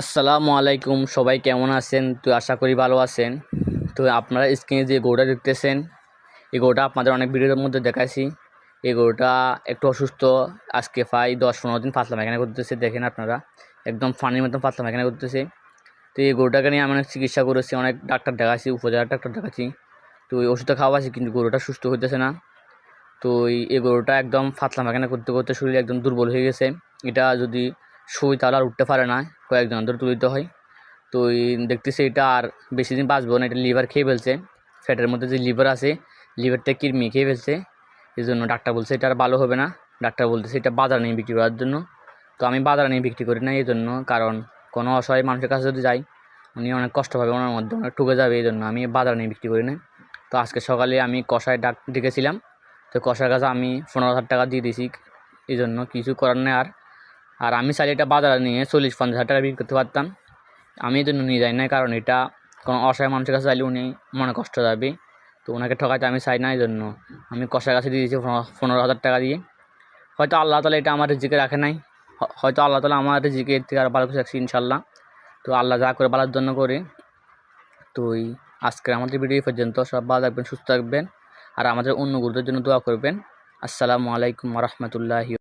আসসালামু আলাইকুম, সবাই কেমন আছেন? তো আশা করি ভালো আছেন। তো আপনারা স্ক্রিনে যে গরুটা দেখতেছেন, এই গরুটা আপনাদের অনেক ভিডিওর মধ্যে দেখাইছি। এই গরুটা একটু অসুস্থ। আজকে প্রায় 10-15 দিন পাতলা পায়খানা করতেছে। দেখেন আপনারা, একদম পানির মতন পাতলা পায়খানা করতেছে। তো এই গরুটাকে নিয়ে আমি অনেক চিকিৎসা করেছি, অনেক ডাক্তার দেখাচ্ছি, উপজেলার ডাক্তার দেখাচ্ছি। তো এই ওষুধটা খাওয়াছি, কিন্তু গরুটা সুস্থ হইতেছে না। তো এই গরুটা একদম পাতলা পায়খানা করতে করতে শরীর একদম দুর্বল হয়ে গেছে। এটা যদি শুই তাহলে আর উঠতে পারে না, কয়েকজন ধরে তুলিতে হয়। তো দেখতেছি এটা আর বেশি দিন বাঁচবো না। এটা লিভার খেয়ে ফেলছে, ফ্যাটের মধ্যে যে লিভার আছে, লিভারটা কৃমি খেয়ে ফেলছে। এই জন্য ডাক্তার বলছে এটা আর ভালো হবে না। ডাক্তার বলতেছে এটা বাজার নিয়ে বিক্রি করার জন্য। তো আমি বাজার নিয়ে বিক্রি করি না এই জন্য, কারণ কোনো অসহায় মানুষের কাছে যদি যাই, উনি অনেক কষ্ট পাবে, ওনার মধ্যে অনেক ঠুকে যাবে। এই জন্য আমি বাজার নিয়ে বিক্রি করি না। তো আজকে সকালে আমি কষায় ডেকেছিলাম। তো কষার কাছে আমি 15,000 টাকা দিয়ে দিয়েছি। এই জন্য কিছু করার নেই। আর আমি চাইলে এটা বাজারে নিয়ে 40-50 হাজার টাকা বিক্রি করতে পারতাম। আমি এই জন্য নিয়ে যাই না, কারণ এটা কোনো অসহায় মানুষের কাছে চাইলে উনি মনে কষ্ট যাবে। তো ওনাকে ঠকাইতে আমি চাই না, এই জন্য আমি কষার কাছে দিয়ে দিয়েছি 15,000 টাকা দিয়ে। হয়তো আল্লাহ তালা এটা আমার রিজিকে রাখে নাই, হয়তো আল্লাহ তালা আমার রিজিকে এর থেকে আরও ভালো কিছু রাখছি ইনশাল্লাহ। তো আল্লাহ যা করে ভালোর জন্য করে। তো আজকের আমাদের ভিডিও পর্যন্ত। সব ভালো থাকবেন, সুস্থ থাকবেন, আর আমাদের অন্য গুরুদের জন্য দোয়া করবেন। আসসালামু আলাইকুম ওয়া রাহমাতুল্লাহি।